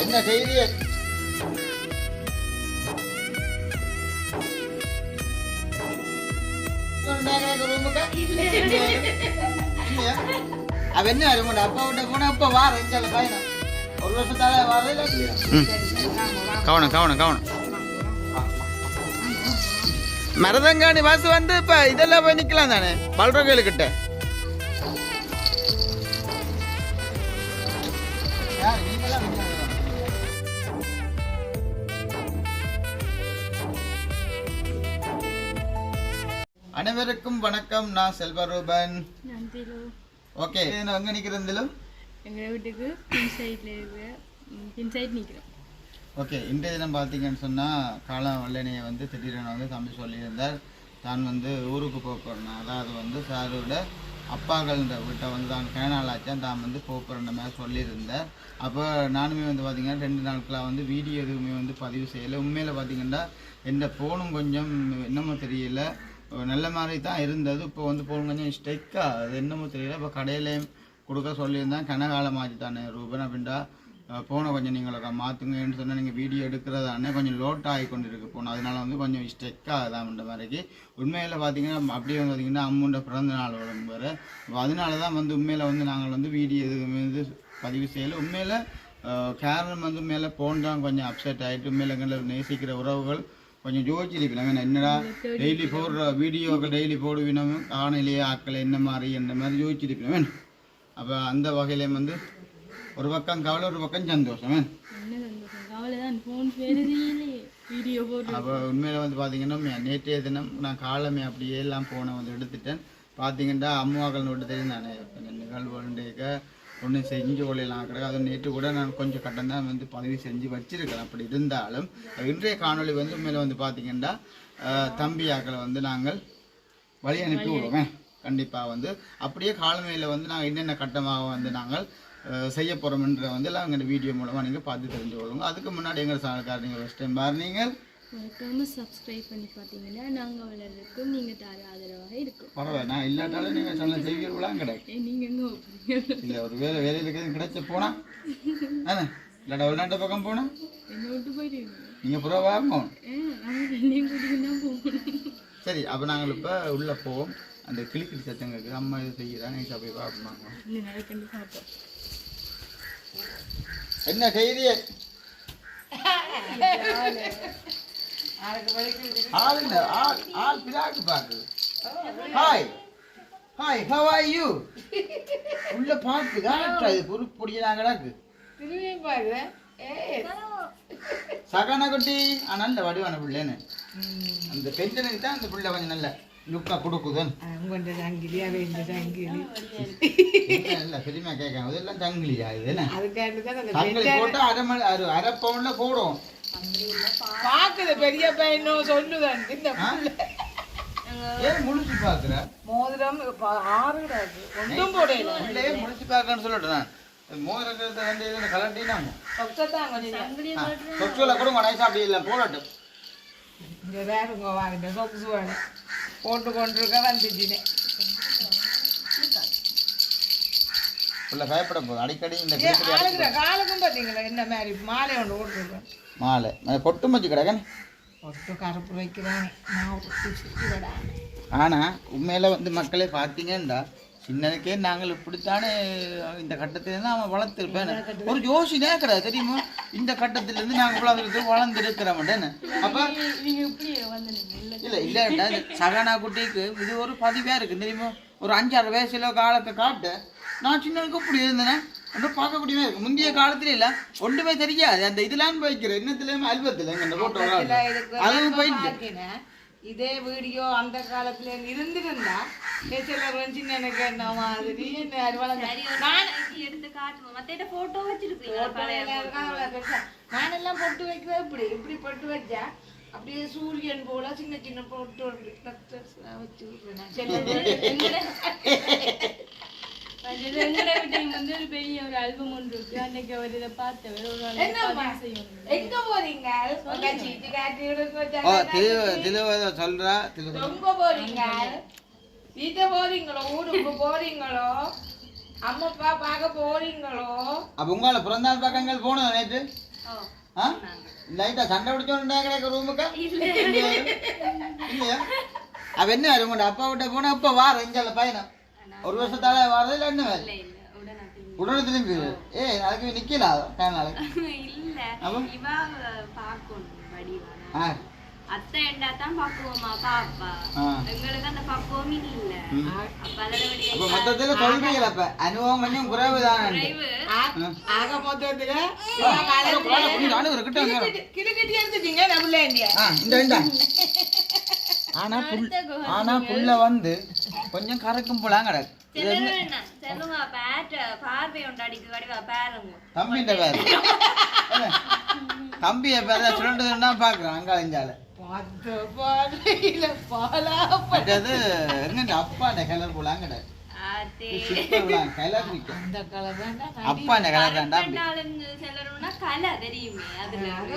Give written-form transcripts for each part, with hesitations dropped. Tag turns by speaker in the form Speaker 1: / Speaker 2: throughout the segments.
Speaker 1: என்ன செய்தி? அவ என்ன உங்களோட அப்பா விட்ட போனா இப்ப வார எஞ்சால பயணம் ஒரு வருஷத்தால வரல.
Speaker 2: கவனம் கவனம் கவனம். மரதங்காணி வாசு வந்து இப்ப இதெல்லாம் போய் நிக்கலாம் தானே பல்ற கோயிலுக்கிட்ட.
Speaker 1: அனைவருக்கும் வணக்கம். நான் செல்வரூபன். ஓகே, எங்க நிக்கிறோம்?
Speaker 3: எங்க வீட்டுக்கு பின் சைட்ல இருக்கு, பின் சைட் நிக்கிறோம்.
Speaker 1: ஓகே, இன்றைய தினம் பார்த்தீங்கன்னு சொன்னால் காலம் வல்லனையை வந்து திடீரென வந்து தம்பி சொல்லியிருந்தார். தான் வந்து ஊருக்கு போகிறேன், அதாவது வந்து சாரோட அப்பாக்கள்ன்ற வீட்டை வந்து தான் கேனாலாச்சான் தான் வந்து போகிறன்ற மாதிரி சொல்லியிருந்தார். அப்போ நானுமே வந்து பார்த்திங்கன்னா 2 நாட்களாக வந்து வீடியோ எதுவுமே வந்து பதிவு செய்யலை. உண்மையில் பார்த்திங்கன்னா எந்த ஃபோனும் கொஞ்சம் என்னமோ தெரியல, நல்ல மாதிரி தான் இருந்தது. இப்போ வந்து ஃபோன் கொஞ்சம் ஸ்டெக்காக அது என்னமோ தெரியல. இப்போ கடையிலையும் கொடுக்க சொல்லியிருந்தேன். கனகாலமாச்சு தானே ரூபன் அப்படின்டா ஃபோனை கொஞ்சம் நீங்களுக்கு மாற்றுங்கன்னு சொன்னால் நீங்கள் வீடியோ எடுக்கிறதானே கொஞ்சம் லோட் ஆகி கொண்டு இருக்கு ஃபோன், அதனால வந்து கொஞ்சம் ஸ்டெக்காக தான்ன்ற மாதிரிக்கு. உண்மையில் பார்த்திங்கன்னா அப்படியே வந்து பார்த்திங்கன்னா அம்மோட பிறந்த நாள் வரும் வேறு. அதனால தான் வந்து உண்மையில் வந்து நாங்கள் வந்து வீடியோ எதுவுமே வந்து பதிவு செய்யலை. உண்மையில் காரணம் வந்து உண்மையில் ஃபோன் தான் கொஞ்சம் அப்செட் ஆகிட்டு உண்மையில் எங்களை நேசிக்கிற உறவுகள் கொஞ்சம் யோசிச்சிருப்பீங்க. என்னடா டெய்லி போடுற வீடியோக்கள் டெய்லி போடுவினோம் காணலையே ஆக்களை என்ன மாதிரி யோசிச்சிருப்பீங்க. அப்போ அந்த வகையிலையும் வந்து ஒரு பக்கம் கவலை ஒரு பக்கம் சந்தோஷம். அப்போ உண்மையில் வந்து பார்த்தீங்கன்னா நேற்றைய தினம் நான் காலமே அப்படியே எல்லாம் ஃபோனை வந்து எடுத்துட்டேன். பார்த்தீங்கன்னா அம்மாக்கள் விட்டு தெரியும் நான் நிகழ்வுண்டேக்க ஒன்று செஞ்சு கொள்ளலாம் கிடையாது. அது நேற்று கூட நான் கொஞ்சம் கட்டம் தான் வந்து பதிவு செஞ்சு வச்சிருக்கேன். அப்படி இருந்தாலும் இன்றைய காணொலி வந்து உண்மையில் வந்து பார்த்தீங்கன்னா தம்பியாக்களை வந்து நாங்கள் வழி அனுப்பி விடுவேன். கண்டிப்பாக வந்து அப்படியே காலமையில் வந்து நாங்கள் என்னென்ன கட்டமாக வந்து நாங்கள் செய்ய போகிறோம்ன்ற வந்து எல்லாம் எங்கள் வீடியோ மூலமாக நீங்கள் பார்த்து தெரிஞ்சு கொள்ளுங்க. அதுக்கு முன்னாடி எங்கள் சேனல்கார நீங்கள் ஃபஸ்ட் டைம் பாருங்கள்
Speaker 3: மறக்காம சப்ஸ்கிரைப் பண்ணி பார்த்தீங்கன்னா நாங்கள் வளர்றதுக்கும் நீங்கள் தர ஆதரவாக இருக்கும்.
Speaker 1: பரவாயில்ல, நான் இல்லாட்டாலும் நீங்கள் சேனல் செய்வீர்களாம் கிடையாது.
Speaker 3: நீங்கள் எங்கே
Speaker 1: இல்லை ஒரு வேலை இருக்கிறது கிடைச்ச போனால் தானே இல்லாட்டா வெளிநாட்டு பக்கம் போனால்
Speaker 3: என்ன விட்டு போயிடுவீங்க
Speaker 1: நீங்கள் புறா வாங்கணும்.
Speaker 3: என்னையும் கூட்டிகிட்டு தான் போகணும்.
Speaker 1: சரி, அப்போ நாங்கள் இப்போ உள்ளே போவோம். அந்த கிளிக்கிடி சத்தங்களுக்கு அம்மா இது செய்கிறாங்க, நீங்கள் போய் பார்ப்பாங்க. என்ன செய்தி? ஆள் பிராக்கு பாக்கு. Hi hi, how are you? உள்ள பாக்கு தான் இது பொறுப்பொடியாங்கடாக்கு சகானா குட்டி. நல்ல வடிவான பிள்ளைன்னு அந்த பெஞ்சனுக்கு தான் அந்த பிள்ளை கொஞ்சம் நல்ல லுக்கா கொடுக்குதுன்னு இல்ல பெரியமா கேட்காங்க. இதெல்லாம் சங்கிலியா? இது என்ன சங்கிலி போட்டா அரை பவுன்ல போடும்.
Speaker 4: பாக்குது பெரிய பையனும் சொல்லுதான்.
Speaker 1: ஏன் முழிச்சு பாக்குற?
Speaker 4: மோதிரம் 6 கிடாது ஒன்றும் போடல.
Speaker 1: உள்ளே முழிச்சு பாக்கன்னு சொல்லட்டேன். மோதிரத்தை வந்து கலட்டினாங்க சொச்சுல கூட நைஸா அப்படி இல்லை போடட்டும்.
Speaker 4: இந்த வேறுங்க வாங்கிட்ட சொப்ஸ் வேணும் போட்டு கொண்டிருக்க வந்துச்சுனே
Speaker 1: பயப்பட போகுது அடிக்கடி. இந்த
Speaker 4: காலுக்கும் பார்த்தீங்களா என்ன மாதிரி மாலை ஒன்று போட்டுருக்கேன்.
Speaker 1: மாலை பொட்டு மச்சு கிடக்கன்
Speaker 4: பொட்டு கருப்பு வைக்கிறானே.
Speaker 1: ஆனால் உண்மையில வந்து மக்களே பார்த்தீங்கன்னா சின்னதுக்கே நாங்கள் இப்படித்தானே இந்த கட்டத்திலேருந்து அவன் வளர்த்துருப்பேன். ஒரு யோசனையே கிடையாது தெரியுமா? இந்த கட்டத்திலேருந்து நாங்கள் வளர்ந்துருக்கிறோம். அப்போ இல்லை இல்லைடா, சகானா குட்டிக்கு இது ஒரு பதிவாக இருக்குது தெரியுமா? ஒரு 5-6 வயசுல காலத்தை காட்டு நான் சின்னதுக்கு இப்படி இருந்தேன் அப்போ பார்க்கக்கூடியவே இருக்கு. முந்தைய காலத்துல இல்லை ஒன்றுமே தெரியாது. அந்த இதெல்லாம் போய்க்கிறேன் இன்னத்துலேயுமே அல்பத்தில் எங்கள் போட்டோ அதுவும் போயிட்டு
Speaker 4: இதே வீடியோ அந்த காலத்துல இருந்திருந்தா எனக்கு என்ன மாதிரி நானெல்லாம் பொட்டு வைக்கிறது இப்படி இப்படி பொட்டு வச்சா அப்படியே சூரியன் போல சின்ன சின்ன பொட்டு வச்சு
Speaker 3: பெரிய ஒரு ஆல்பம் ஒன்று இருக்கு. அன்னைக்கு அவர் இதை பார்த்தவர்
Speaker 4: எங்க போறீங்க?
Speaker 1: சொல்றா
Speaker 4: ரொம்ப போறீங்க? வீட்டை போறீங்களோ ஊருக்கு போறீங்களோ அம்மா அப்பா பார்க்க போறீங்களோ?
Speaker 1: அப்ப உங்களை பிறந்தாள் பக்கங்கள் போனோம் நேற்று ஆ லைட்டா சண்டை பிடிச்சோன்னா கிடைக்க ரூமுக்கு இல்லையா அவ என்ன வேறு உங்களோட அப்பா விட்ட போனா இப்ப வார இஞ்சால பயணம் ஒரு வருஷத்தால வாரது இல்லை என்ன வேறு உடனே திரும்பி அதுக்கு நிக்கல
Speaker 3: அத்தை என்ன தான் பக்குவமா பாப்பா எங்களுக்கு அந்த பக்குவமே இல்ல
Speaker 1: அப்ப மொத்தத்துல சொல்றீங்களா அப்ப அனுபவம் கொஞ்சம் குறைவுதான்
Speaker 4: ஆக மொத்தத்துல கிடுக்கிட்டு எடுத்துட்டீங்க நம்மள
Speaker 1: இந்த ஆனா புள்ள வந்து கொஞ்சம் கறக்கும் போலாம் கிடக்கு தம்பின்ற பேர் தம்பிய பேர சுரண்டுன்னா பாக்குறேன் அங்காலஞ்சால எங்க அப்பா கலர் போலாம் கிடக்கு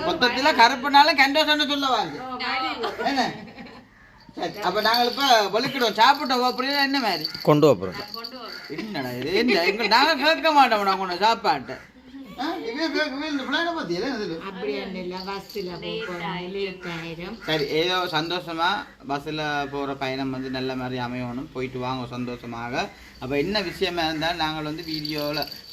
Speaker 1: மொத்தத்துல கருப்புனாலும் கண்டோசன்னு சொல்லுவாங்க என்ன அப்ப நாங்க இப்ப வலிக்கிடுவோம் சாப்பிட்டோம் அப்படின்னா என்ன மாதிரி
Speaker 2: கொண்டு போறோம்
Speaker 1: என்னடா இது எங்க நாங்க கேட்க மாட்டோம் நாங்க ஒண்ணு சாப்பாட்டை சரி ஏதோ சந்தோஷமா பஸ்ல போற பயணம் வந்து நல்ல மாதிரி அமையணும் போயிட்டு வாங்க சந்தோஷமாக அப்ப என்ன விஷயமா இருந்தாலும் நாங்கள் வந்து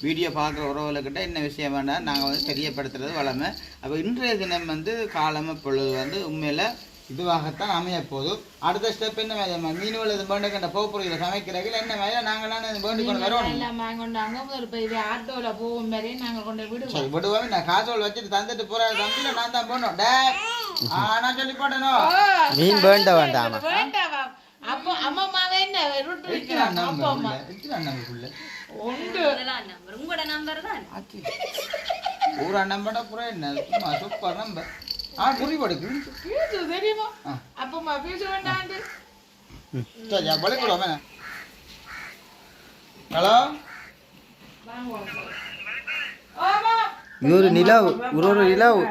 Speaker 1: வீடியோ பார்க்குற உறவுகிட்ட என்ன விஷயமா இருந்தாலும் நாங்கள் வந்து தெரியப்படுத்துறது வளமை அப்ப இன்றைய தினம் வந்து காலம் பொழுது வந்து உண்மையில இதுவாகத்தான் அமைய போதும் அடுத்த ஸ்டெப் என்ன வேலை மீன்கள் இது பேண்டு கண்ட போக்குறையில் சமைக்கிறீர்கள் என்ன வேலை நாங்களாம் பேண்டு கொண்டு வருவோம்
Speaker 4: ஆட்டோல போகும் வரை நாங்க கொண்டு
Speaker 1: சரி விடுவோம் நான் காசோல் வச்சுட்டு தந்துட்டு போற தம்பியில நான் தான் போனோம் நான் சொல்லி போட்டணும்
Speaker 2: மீன் வேண்ட வேண்டாமா
Speaker 4: அப்போ அம்மாவே என்ன
Speaker 1: ஊரா நம்பட புற என்ன சும்மா சூப்பர் நம்பர் குறி கொடுக்கு
Speaker 4: தெரியுமா அப்பமா பேச வேண்டாண்டு
Speaker 1: சரி பழக்கிடுவோம் ஹலோ
Speaker 2: இது ஒரு நிலாவு ஒரு நிலாவு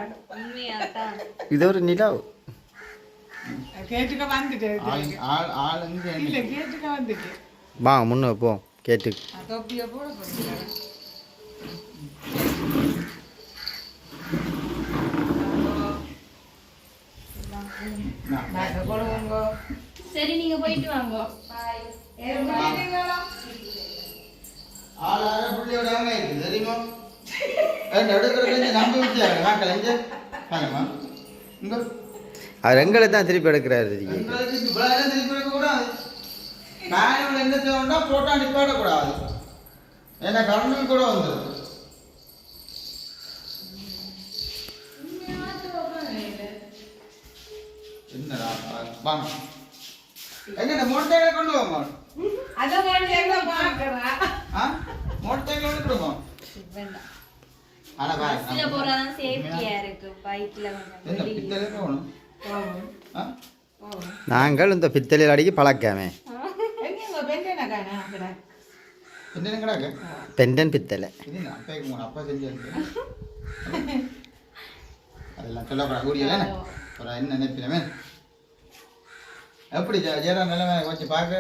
Speaker 2: இது ஒரு நிலாவு
Speaker 4: கேட்டுக்க வந்துட்டு
Speaker 1: ஆள்
Speaker 4: இல்ல கேட்டுக்க வந்துட்டு
Speaker 2: வாங்க முன்ன போ கேட்டு
Speaker 4: தொப்பிய போட போறீங்க
Speaker 3: சரி நீங்க போயிட்டு வாங்க
Speaker 1: தெரியுமா நம்பி விட்டு
Speaker 2: அவர் எங்களை தான் திருப்பி எடுக்கிறாரு
Speaker 1: என்ன செய்யணும்னா போட்டா நிப்பாடக்கூடாது ஏன்னா கரண்ட் கூட வந்துடும் என்னடா வாங்க எங்க மோட்டர் சைக்கிள் கொண்டு வாங்க
Speaker 4: அத மோட்டர் சைக்கிள் பாக்குறா
Speaker 1: மோட்டர் சைக்கிள் கொடுங்க
Speaker 3: வேண்டாம்
Speaker 1: ஆனா
Speaker 3: பஸ்ல போறதா சேஃப்டியா இருக்கு பைக்ல
Speaker 1: என்ன பித்தளை போணும்
Speaker 2: நாங்கள் இந்த பித்தளையில் அடிக்க பழக்கமே
Speaker 4: எங்க பெண்டன காணா அங்கடா
Speaker 1: என்ன கிடக்கு
Speaker 2: பெண்டன் பித்தளை
Speaker 1: இது அப்பா அப்பா செஞ்சு அதெல்லாம் சொல்லக்கூடாது கூடியல என்ன நினைப்பினமே எப்படி ஜெயரா நிலைமை வச்சு பார்க்க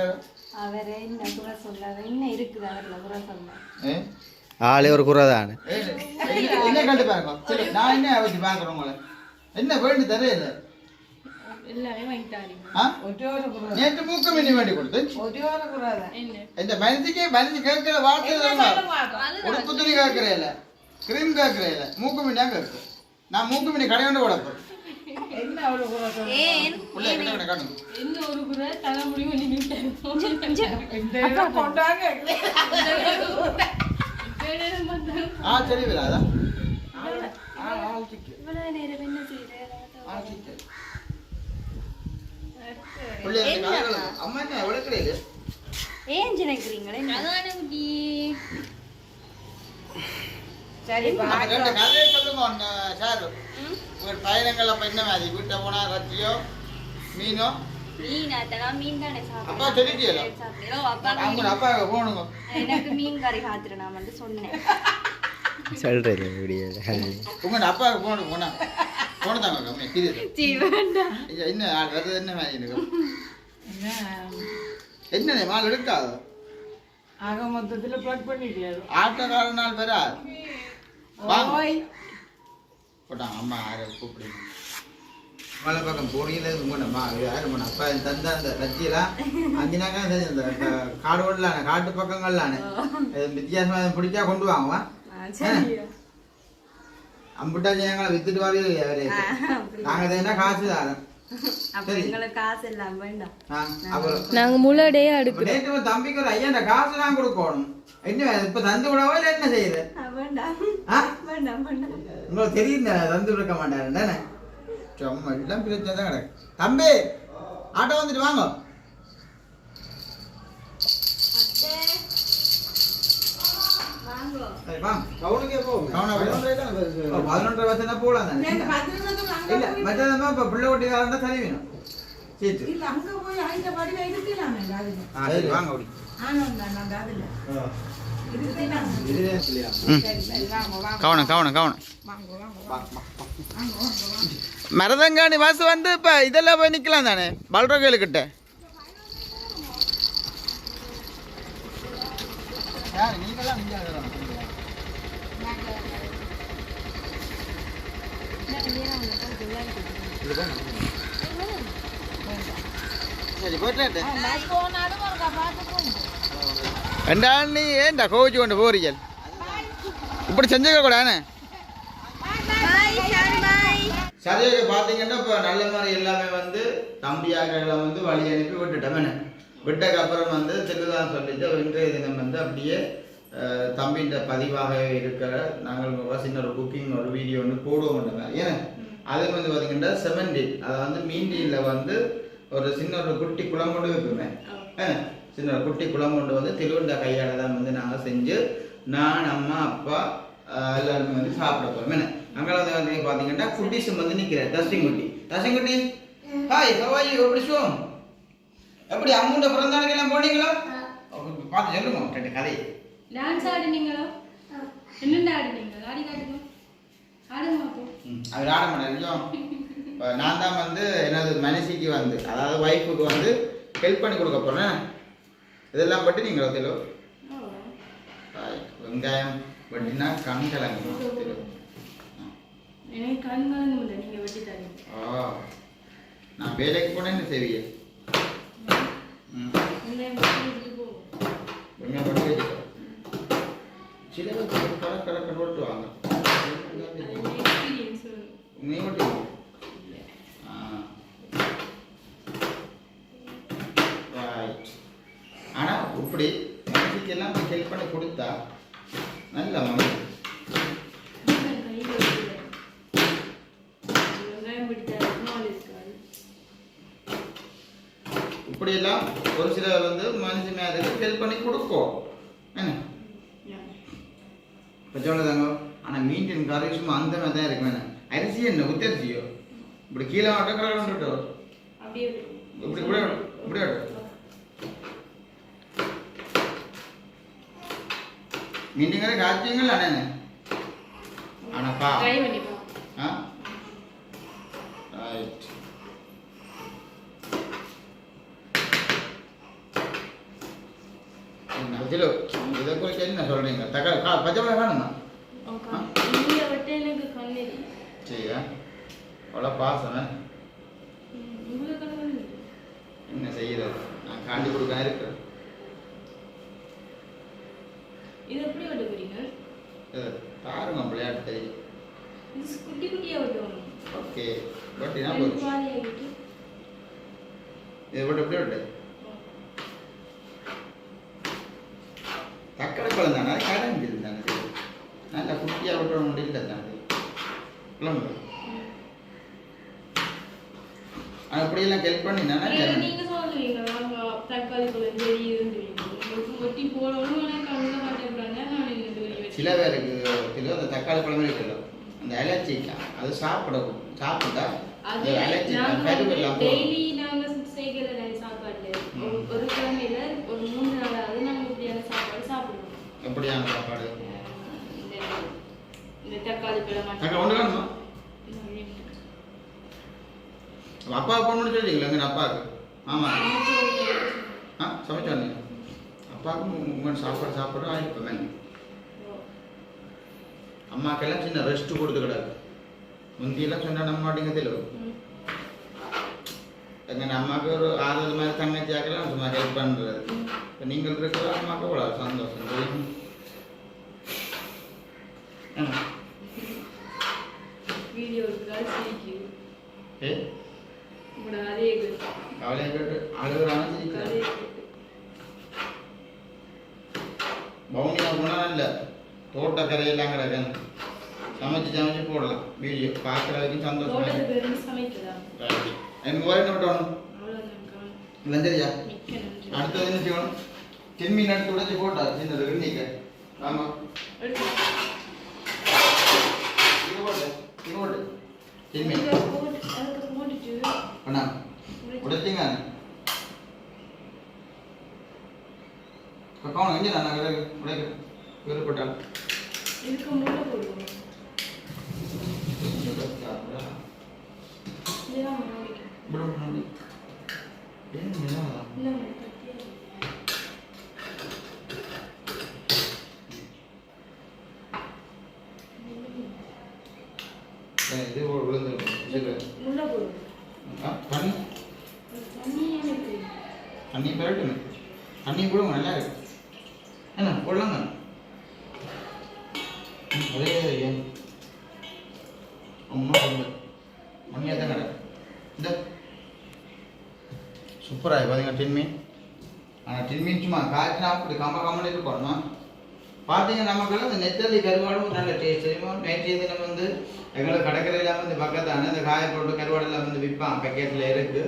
Speaker 3: அவரே என்ன குறை சொல்லாத என்ன இருக்குது அவர்ல குறை சொல்ல
Speaker 2: ஆளே ஒரு குறை தானே
Speaker 1: என்ன கண்டு பாருங்க சரி நான் என்ன வச்சு பார்க்குறேன் உங்களை என்ன வேண்டி தெரியல
Speaker 3: எல்லாமே வாங்கிட்டாரு
Speaker 1: நேற்று மூக்க மீனி வேண்டி கொடுத்து இந்த மனசு கேட்கிற வார்த்தை உடுப்பு துணி கேட்கிறேன் கிரீம் கேட்கிறேன் மூக்கு மீனியா கேட்கு நான் மூக்கு மீனி கடை கொண்டு கொடுப்பேன் சரி விடாதா அம்மா என்ன எவ்வளவு கிடையாது
Speaker 3: ஏன் நினைக்கிறீங்களே
Speaker 4: சரி
Speaker 1: ரெண்டு கதையை சொல்லுங்க சார் உங்கள் பயணங்கள் அப்ப என்ன மாதிரி வீட்டை போனா ரத்தியோ மீனோ
Speaker 3: மீன் தானே
Speaker 1: அப்பா தெரிஞ்சியல அவங்க அப்பா போகணுங்க
Speaker 3: எனக்கு மீன் கறி காத்துரு நான் வந்து சொன்னேன்
Speaker 2: சொல்றேன் முடியாது
Speaker 1: உங்க அப்பாவுக்கு போகணும் போனா போனதாங்க என்ன வருது என்ன மாதிரி எனக்கு என்ன மால் எடுக்காது
Speaker 4: ஆக மொத்தத்துல பிளாக் பண்ணிட்டியாரு
Speaker 1: ஆட்டக்கார நாள் வரா போட்டாங்க அம்மா யாரை கூப்பிடுங்க மலை பக்கம் போனீங்களே உங்கள்மா யார் உங்க அப்பா தந்த அந்த கட்சியெல்லாம் அஞ்சினாக்கா இந்த காடு ஓடலானே காட்டு பக்கங்கள்லானே வித்தியாசமாக பிடிச்சா கொண்டு வாங்குவான் அம்பிட்டா ஜனங்களை வித்துட்டு வரவே அவரே நாங்கள் என்ன காசு தாரோம்
Speaker 3: நாங்க முள்ளடையே அடுக்கிறோம்.
Speaker 1: நேற்று தம்பிக்கு ஒரு ஐயா காசு தான் கொடுக்கணும். என்ன இப்ப தந்து விடவோ இல்லை என்ன செய்யுது? உங்களுக்கு தெரியும் தந்து விட மாட்டாரு சும்மா எல்லாம் பிரச்சனை தான் கிடக்கு. தம்பி ஆட்டோ வந்துட்டு வாங்க.
Speaker 2: டவுனுக்கே போகும்.
Speaker 1: 11 வருஷம் தான் போகலாம் தானே. இல்ல மற்றதமா இப்ப பிள்ளை ஓட்டிக்காரன் சரி வேணும். சீட்டு சரி வாங்க அப்படி
Speaker 2: கவனம் கவனம் கவனம். மரதங்காணி வாசு வந்து இப்போ இதெல்லாம் போய் நிற்கலாம் தானே பல்ரோகிட்ட.
Speaker 1: சரி போயிட்டு
Speaker 2: ரெண்டாள் நீ ஏன்டா கோவிச்சு கொண்டு போறீங்க இப்படி செஞ்சுக்க கூடானே.
Speaker 1: சரியாக பார்த்தீங்கன்னா இப்போ நல்ல மாதிரி எல்லாமே வந்து தம்பியாக்களை வந்து வழி அனுப்பி விட்டுட்டோம். விட்டக்கு அப்புறம் வந்து திருதான் சொல்லிட்டு இன்றைய தினம் வந்து அப்படியே தம்பின்ற பதிவாக இருக்கிற நாங்கள் சின்ன ஒரு குக்கிங் ஒரு வீடியோ ஒன்று போடுவோம். ஏன்னா அதுக்கு வந்து பார்த்தீங்கன்னா செமண்டி அதை வந்து மீண்டியில் வந்து ஒரு சின்ன ஒரு குட்டி குளம் கொண்டு வைப்போமே. சின்ன ஒரு குட்டி குளம் கொண்டு வந்து திருவண்ட கையால் தான் வந்து நாங்கள் செஞ்சு நான் அம்மா அப்பா எல்லாருமே வந்து சாப்பிட போகிறோம். அங்கே வந்து பார்த்தீங்கன்னா குட்டிஸும் வந்து நிற்கிறேன். தசிங்குட்டி ஹாய் ஹவாய் எப்படி சோம் எப்படி அம்முண்ட பிறந்தாளுக்கு எல்லாம் போனீங்களா பார்த்து சொல்லுங்க ரெண்டு கதை.
Speaker 3: டான்ஸ் ஆடினீங்களா? என்னென்ன ஆடினீங்க? ஆடி காட்டுங்க. ஆடுங்க அப்போ.
Speaker 1: அது ஆட மாட்டேன். நான் தான் வந்து எனது மனசிக்கு வந்து அதாவது ஒய்ஃபுக்கு வந்து ஹெல்ப் பண்ணி கொடுக்க போகிறேன். இதெல்லாம் பட்டு நீங்கள் தெலோ வெங்காயம் வெட்டினா கண் கிழங்கு
Speaker 3: எனக்கு கண் கலங்க முடியல. நீங்கள் வெட்டி தரீங்க.
Speaker 1: நான் வேலைக்கு போனேன் என்ன செய்வீங்க? வெங்காயம் பட்டு வச்சுக்கோ. சில கடை ஓட்டுவாங்க. நீ ஓட்டு ஆனால் இப்படி மனசுக்கெல்லாம் ஹெல்ப் பண்ணி கொடுத்தா நல்ல மனசு. இப்படியெல்லாம் ஒரு சிலர் வந்து மனசு மேதுக்கு ஹெல்ப் பண்ணி கொடுக்கும் என்ன இப்போ சொல்லுதாங்க. ஆனால் மீன் கறி சும்மா அந்த மாதிரி தான் இருக்கு. வேணும் அரிசி என்ன உத்தரிசியோ இப்படி கீழே ஆட்டோ இப்படி கூட இப்படி மீண்டிங்கிற காய்ச்சிங்கள் அண்ணே ஆனாப்பா ரைட் கிலோ இதை குறித்து என்ன சொல்றீங்க? தக்காளி பச்சை மிளகா வேணுமா? சரியா அவ்வளோ பாசம் என்ன செய்யறது? நான் காண்டி கொடுக்க இருக்கிறேன்.
Speaker 3: இது எப்படி வெட்ட போறீங்க?
Speaker 1: பாருங்க விளையாட்டு தெரியும்.
Speaker 3: இது குட்டி குட்டியா வெட்டணும்.
Speaker 1: ஓகே பட் என்ன போச்சு இது வெட்ட எப்படி வெட்ட தக்காளி பழம் தானே கடைஞ்சிது தானே நல்லா குட்டியாக வெட்ட முடியல தானே கிளம்பு. அப்படியெல்லாம் ஹெல்ப் பண்ணி தானே
Speaker 3: நீங்க சொல்லுவீங்க தக்காளி பழம் தெரியுதுன்னு வெட்டி போடணும்.
Speaker 1: சில பேருக்கு கிலோ அந்த தக்காளி பழமே கிலோ அந்த அலர்ஜிக்கா அது சாப்பிடணும். சாப்பிட்டா அது அலர்ஜி கருவெல்லாம்
Speaker 3: டெய்லி நாங்க செய்கிற சாப்பாடு ஒரு கிழமையில ஒரு 3 நாளாவது நாங்க இப்படியான சாப்பாடு சாப்பிடுவோம்.
Speaker 1: எப்படியான சாப்பாடு?
Speaker 3: இந்த தக்காளி பழம்
Speaker 1: அக்கா ஒன்று வேணுமா? அப்பா போகணும்னு சொல்லிங்களா? எங்கள் அப்பாவுக்கு ஆமாம் சமைச்சாங்க. அப்பாவுக்கும் உங்கள் சாப்பாடு சாப்பிட்றோம் ஆகிருப்பேன். அம்மாக்கெல்லாம் சின்ன ரெஸ்ட்டு கொடுத்து கிடாது. முந்தியெல்லாம் சொன்னா நம்ப மாட்டீங்க தெரியும். எங்கள் அம்மாவுக்கு ஒரு 6 மாதிரி தங்கச்சி ஆக்கலாம் சும்மா ஹெல்ப் பண்ணுறது. இப்போ நீங்கள் இருக்கிற அம்மாவுக்கு அவ்வளோ சந்தோஷம் தெரியும்.
Speaker 3: வீடியோ எடுத்தால் சிரிக்கும்.
Speaker 1: ஏ
Speaker 3: உங்களோட அதே
Speaker 1: கவலையை கேட்டு அழுகுறாங்க சிரிக்கிறாங்க. பவுனியா போனால் இல்லை தோட்டக்கரையெல்லாம் கிடக்கணும். சமைச்சு போடலாம் வீடியோ பார்க்குறதுக்கு சந்தோஷம். எனக்கு ஒரே நோட்டணும் இல்லையா? அடுத்தது என்ன செய்யணும்? 10 மினிட் உடச்சி போட்டா சின்னது இன்னைக்கு. ஆமாம் அண்ணா உடைச்சிங்க கவுன் எங்கே நான் உடைக்க வேறுபட்டால்
Speaker 3: இதுக்கு முள்ள போடுவோம்.
Speaker 1: இது விழுந்து
Speaker 3: முள்ள போடுவோம்.
Speaker 1: தண்ணி பெரட்டுங்க. தண்ணி போடுங்க நல்லா இருக்கு. என்ன போடலாங்க அதே அம்மா சொல்லு மண்ணியாக தான் கிடக்கு. இந்த சூப்பராக பார்த்தீங்கன்னா டின்மீன். ஆனால் டின்மீன் சும்மா காய்ச்சினா அப்படி கம்மன்னு இருக்கணும். பார்த்தீங்கன்னா நமக்கு இந்த நெத்தலி கருவாடும் நல்ல டேஸ்ட் தெரியுமா. நேற்றைய தினம் வந்து எங்களுக்கு கடற்கரையில் வந்து பக்கத்தான இந்த காய போட்டு கருவாடெல்லாம் வந்து விற்பான் பேக்கெட்டில் இருக்குது.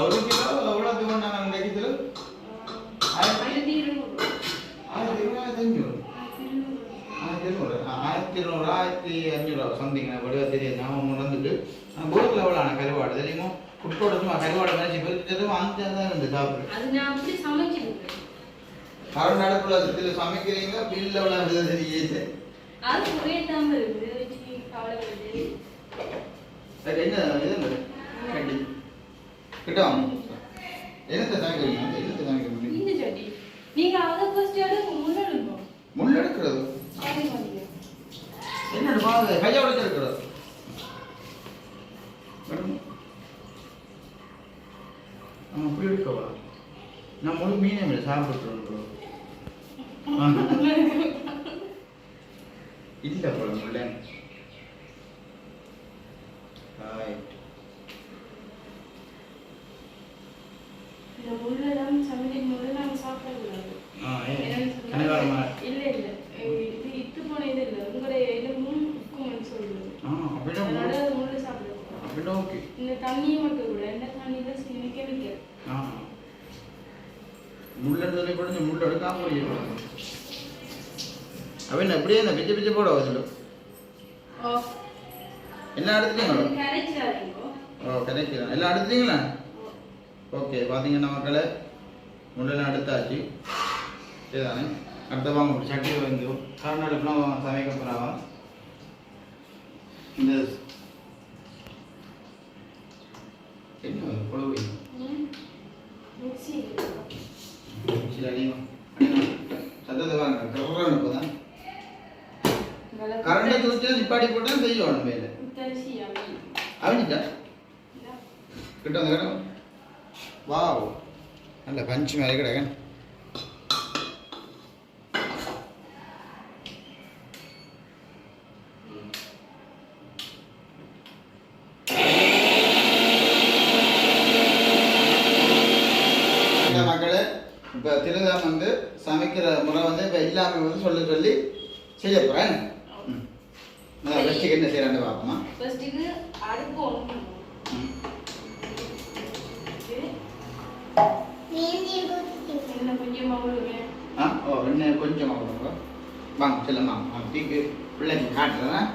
Speaker 1: 1 கிலோ எவ்வளோ தூரம் நாங்கள் கிடைக்கிறது? 1200 1500 சம்திங் வடிவா தெரியாது. ஞாபகம் வந்துட்டு போர்க்கில் எவ்வளோ ஆனால் கருவாடு தெரியுமோ குட்டோட சும்மா கருவாடு நினச்சி போயிட்டு அந்த தான் இருந்து சாப்பிடுறேன். கரண்ட் அடுப்புல இதில் சமைக்கிறீங்க பில்ல எவ்வளோ தெரியுது. என்ன இது கண்டி கிட்டோம் என்னத்தை சமைக்கிறீங்க? என்னத்தை சமைக்கிறீங்க? முள் எடுக்கிறது என்னோட பாது கையை உடைச்சு எடுக்கிறது. அப்படி எடுக்கவா? நான் முழு மீனே சாப்பிட்டுருவோம் இல்லை போல முள்ள. முள்ளு போட்டு முள்ளு எடுக்காம அவன் எப்படியே இந்த பிச்சை பிச்சை போட வச்சுடு எல்லாம் எடுத்துட்டீங்களோ? கிடைக்கிறேன் எல்லாம் எடுத்துட்டீங்களா? ஓகே பார்த்தீங்கன்னா மக்களை முள்ளெல்லாம் எடுத்தாச்சு சரிதானே. அடுத்த வாங்க சட்டி வந்து கருநாடுலாம் சமைக்க போகிறாவா. இந்த என்ன குழவு சத்தத்தை வாங்க கரெக்டாக இப்போதான் கரண்டை தூச்சி நிப்பாடி போட்டால் செய்யணும் மேலே அவனிட்டா கிட்ட வந்து கிட்ட வாவ் நல்ல பஞ்சு மேலே கிடக்கன். மக்களே இப்போ திருதாம் வந்து சமைக்கிற முறை வந்து இப்போ இல்லாமல் வந்து சொல்லி செய்ய போகிறேன். ஃபஸ்ட்டுக்கு என்ன செய்யறான்னு பார்ப்போமா.
Speaker 3: ஃபஸ்ட்டுக்கு அடுப்பு ஒன்று
Speaker 1: எண்ணெய் கொஞ்சமாக கொடுங்க. வாங்க செல்லம்மா டீக்கு பிள்ளைக்கு காட்டுறேன்.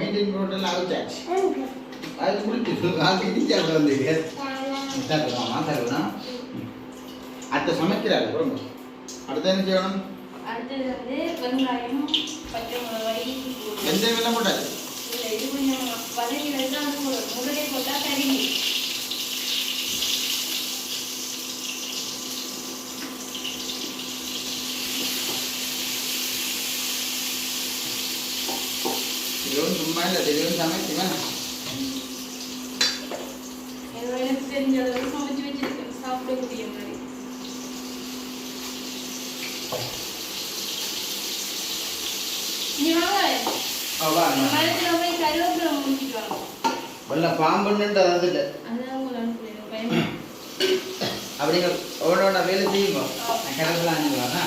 Speaker 1: மீட்டிங் போட்டெல்லாம் அவிச்சாச்சு அது முடிச்சு அது இடிச்சாட்டு வந்துருக்கு தருவாமா தருவா. அடுத்த சமைக்கிறாரு ரொம்ப. அடுத்து என்ன செய்யணும்?
Speaker 3: அடுத்தது வந்து வெங்காயம் பச்சை மிளகாய்
Speaker 1: எந்த வெள்ளம் போட்டாச்சு
Speaker 3: இல்லை இது கொஞ்சம் வதக்கி வச்சா முதலே போட்டால் கறிங்க.
Speaker 1: இதுவும் சும்மா இல்லை தெரியும் சமைச்சுவேன்.
Speaker 3: ஏதோ எனக்கு தெரிஞ்ச அளவுக்கு சமைச்சு வச்சிருக்கேன் சாப்பிடக்கூடிய மாதிரி. நீ வாங்க மரத்தில் போய் கருவேப்பிலை முடிச்சிட்டு வாங்க.
Speaker 1: வல்ல பாம்புன்னுட்டு அதாவது இல்லை
Speaker 3: அதான் உங்களை அனுப்புறேன் பயமா.
Speaker 1: அப்படிங்க ஒவ்வொன்றா வேலை செய்யுங்க. நான் கிடக்குலாம் அனுப்புவாங்க.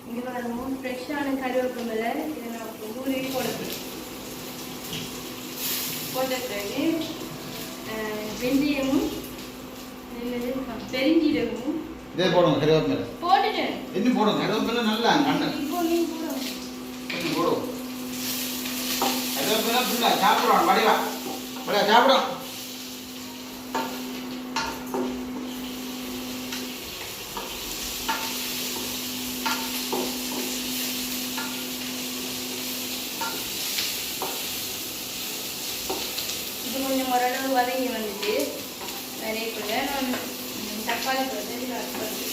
Speaker 3: இங்கே வரணும் ஃப்ரெஷ்ஷான கருவேப்பிலை இதை நான் ஊறி போடுறேன். போட்ட பிறகு வெந்தயமும் பெருஞ்சீரகமும்
Speaker 1: இதே போடுங்க கருவேப்பிலை.
Speaker 3: போட்டுட்டேன்.
Speaker 1: இன்னும் போடுங்க கருவேப்பிலை நல்லா கண்ணன்
Speaker 3: இப்போ நீ போடுவோம்.
Speaker 1: இன்னும் போடுவோம். கருவேப்பிலை ஃபுல்லாக சாப்பிடுவோம். வடிவா சாப்பிடும்.
Speaker 3: இது கொஞ்சம் ஓரளவு வதங்கி வந்துட்டு நிறைய கூட நான் தக்காளி போட்டு ஆட் பண்ணுறேன்.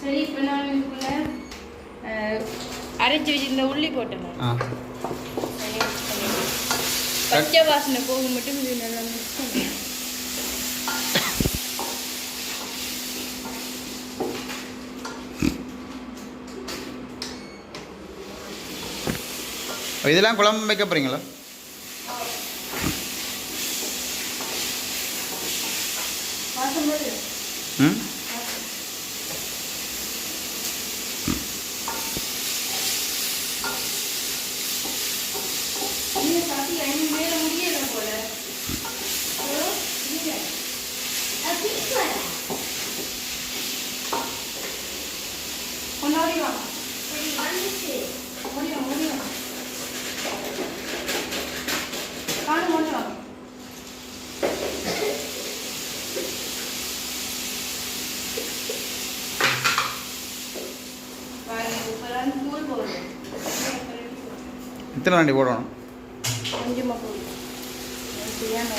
Speaker 3: சரி இப்போ நான் இதுக்குள்ள அரைச்சி வச்சிருந்த உள்ளி போட்டேன். பச்சை வாசனை போக மட்டும் இது நல்லா மிக்ஸ் பண்ணி
Speaker 2: இதெல்லாம் குழம்பு வைக்க போகிறீங்களா?
Speaker 3: வாசம் போது
Speaker 2: ம்
Speaker 3: மேல முடியல போல கொண்டாடி வாங்க முடியும் முடியும் காணும் கொண்டு வாங்க. தூள் போடுறேன்.
Speaker 2: இத்தனை வண்டி போடணும்.
Speaker 3: கொஞ்சமாக போடுறேன். சரியான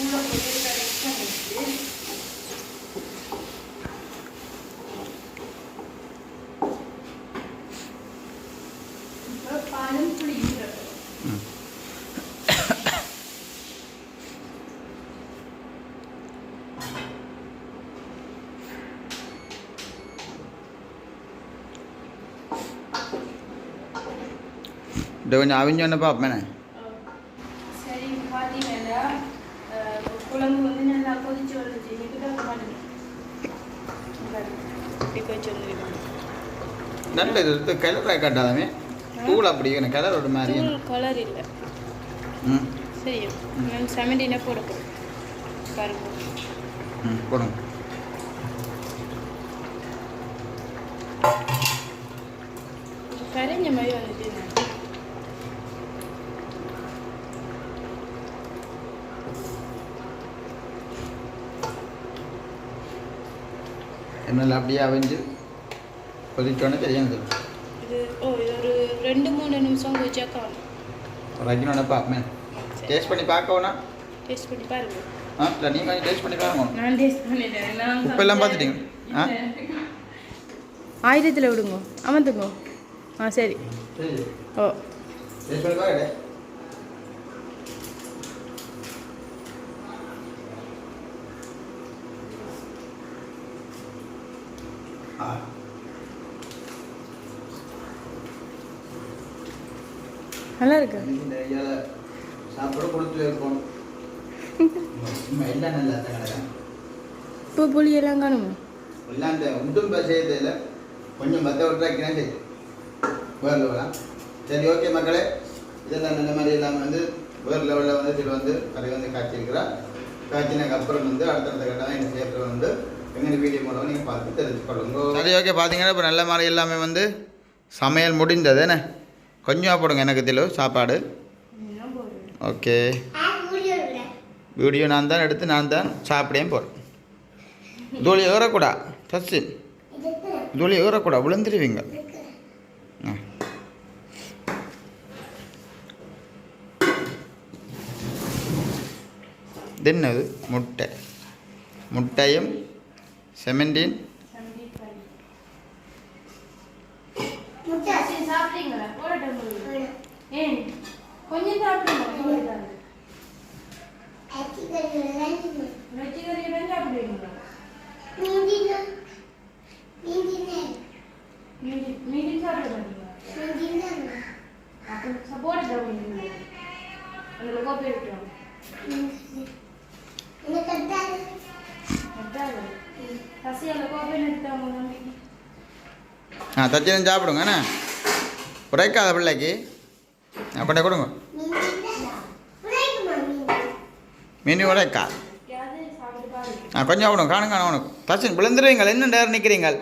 Speaker 3: உள்ள போட்டு கரெக்டாக வச்சு இப்போ பாலும் புளியும்
Speaker 2: ம் இது கொஞ்சம் அவிஞ்சோன்னு பார்ப்பேனே.
Speaker 3: சரி பார்த்தீங்கன்னா குழம்பு வந்து நல்லா கொதிச்சு வந்துச்சு. இதுதான் மாட்டேன் இப்படி கொதிச்சு வந்துருக்கோம்.
Speaker 2: நல்ல இது கலராக காட்டாதாமே தூள் அப்படி எனக்கு கலர் ஒரு மாதிரி.
Speaker 3: கலர் இல்லை.
Speaker 2: ம்
Speaker 3: சரி நான் செமண்டினா போட போகிறேன் பாருங்க.
Speaker 2: ம் போடுங்க.
Speaker 3: கரைஞ்ச மாதிரி வந்துட்டு
Speaker 2: என்னால் அப்படியே அவிஞ்சு கொதிச்சோன்னே தெரியும்.
Speaker 3: இது இது ஒரு 2-3 நிமிஷம் கொதிச்சாக்கா
Speaker 2: ஒரு அக்கினோட பார்ப்பேன். டேஸ்ட் பண்ணி பார்க்கவோண்ணா?
Speaker 3: டேஸ்ட் பண்ணி பாருங்க.
Speaker 2: இல்லை நீங்கள் கொஞ்சம் டேஸ்ட் பண்ணி பாருங்க.
Speaker 3: நான் டேஸ்ட் பண்ணிட்டேன்.
Speaker 2: உப்பெல்லாம் பார்த்துட்டீங்க?
Speaker 3: ஆயுதத்தில் விடுங்க அமர்ந்துங்க. சரி ஓ
Speaker 2: டேஸ்ட் பண்ணி பாருங்க.
Speaker 3: நல்லா இருக்கு.
Speaker 2: இந்த இலை
Speaker 1: சாப்பாடு கொடுத்து வைக்கணும். எல்லாம் நல்லா தான்
Speaker 3: இப்போ புளி எல்லாம் காணுமா?
Speaker 1: எல்லாம் இந்த உண்டும் செய்யறதில்ல, கொஞ்சம் மற்ற விட்டுறாக்கினா சரி வேறு லெவலாம். சரி ஓகே மக்களே, இதெல்லாம் நல்ல மாதிரி இல்லாமல் வந்து வேறு லெவலில் வந்து திரு வந்து கறி வந்து காய்ச்சிருக்கிறா. காய்ச்சினதுக்கு அப்புறம் வந்து அடுத்தடுத்த கட்டம் என்ன செய்யறது வந்து எங்கள் வீடியோ மூலம் நீங்கள் பார்த்து தெரிஞ்சுக்கொள்ளுங்க. சரி ஓகே, பார்த்தீங்கன்னா இப்போ நல்ல மாதிரி எல்லாமே வந்து சமையல் முடிந்தது என்ன. கொஞ்சம் போடுங்க எனக்கு திலு சாப்பாடு. ஓகே, வீடியோ நான் தான் எடுத்து நான் தான் சாப்பிடையும் போகிறேன். தூளி ஏறக்கூடா சசி, தூளி ஏறக்கூடா, விழுந்துருவீங்க. தின்னது முட்டை, முட்டையும் 17
Speaker 3: சாப்பிட்டீங்களா? ஏன் கொஞ்சம் சாப்பிடுங்க. வெச்சிக்கறி சாப்பிடுவீங்களா? மீதி சாப்பிடுவீங்களா? அப்போ சப்போர்ட் அதில் கோப்பை விட்டுருவோம்.
Speaker 1: தச்சினம் சாப்பிடுங்க என்ன, உரைக்காத பிள்ளைக்கு அப்படியே கொடுங்க. மீன் உரைக்கா கொஞ்சம் சாப்பிடுங்க, காணுங்க உனக்கு. தச்சின் விழுந்துருவீங்கள், என்ன நேரம் நிற்கிறீங்கள்?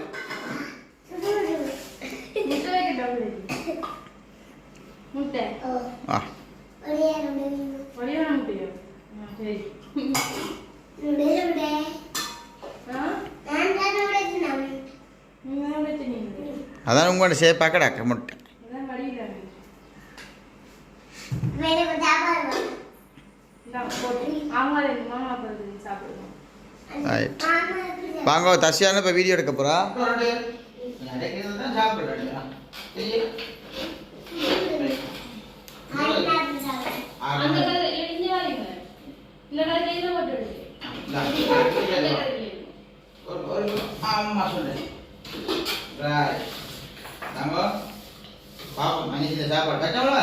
Speaker 3: முட்டை
Speaker 1: ஆ அதான் உங்களோட சேப்பாக கிடக்கு முட்டை. வாங்க தசியான இப்போ வீடியோ எடுக்க போகிறா. ஆமா சொல்றேன். பாப்போம் மனுஷன் சாப்பாடு கட்டவள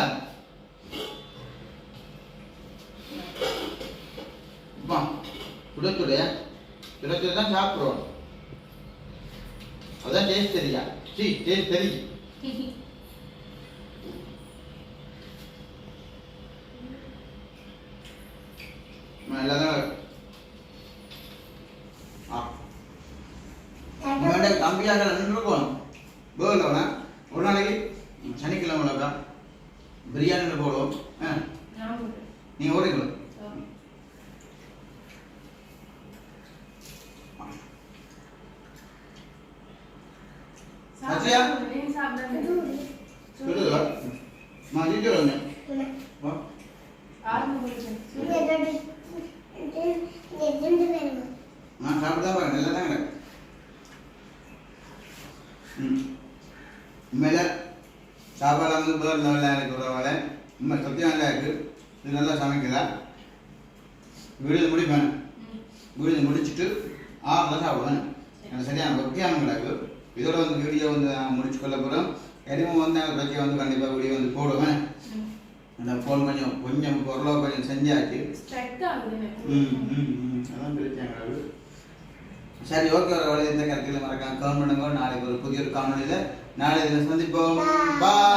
Speaker 1: சுடச்சுடைய சுடச்சுட தான் சாப்பிடுவோம். அதான் டேஸ்ட் தெரியா? டேஸ்ட் தெரியும். தம்பியாக நின்றுருக்கோம் போகலவனா ஒரு நாளைக்கு சனிக்கிழமை பிரியாணி போடுவோம். நீங்கள் ஓடுங்களா? சாப்பிட்டுதான் பாருங்க, நல்லா தான் கிடக்கு. உண்மையில சாப்பாடு வந்து பேர் நல்லா இருக்கு, உறவால உண்மை சத்தியம் நல்லா இருக்கு. இது நல்லா சமைக்குதா? வீடு முடிப்பேன், வீடு முடிச்சுட்டு தான் சாப்பிடுவேன். எனக்கு சரியான ஒக்கியான கிடக்கு. இதோட வந்து வீடியோ வந்து நான் முடிச்சு கொள்ள போகிறோம். எதுவும் வந்து அதை பற்றி வந்து கண்டிப்பாக வீடியோ வந்து போடுவேன். அந்த ஃபோன் கொஞ்சம் பொருளாக கொஞ்சம் செஞ்சாச்சு. அதான் பிரச்சனை. சரி ஓகே, ஒரு வழி இந்த கருத்தில் மறக்காம கமெண்ட் பண்ணுங்க. நாளைக்கு ஒரு புதிய ஒரு காணொலியில் நாளை சந்திப்போம். பாய்.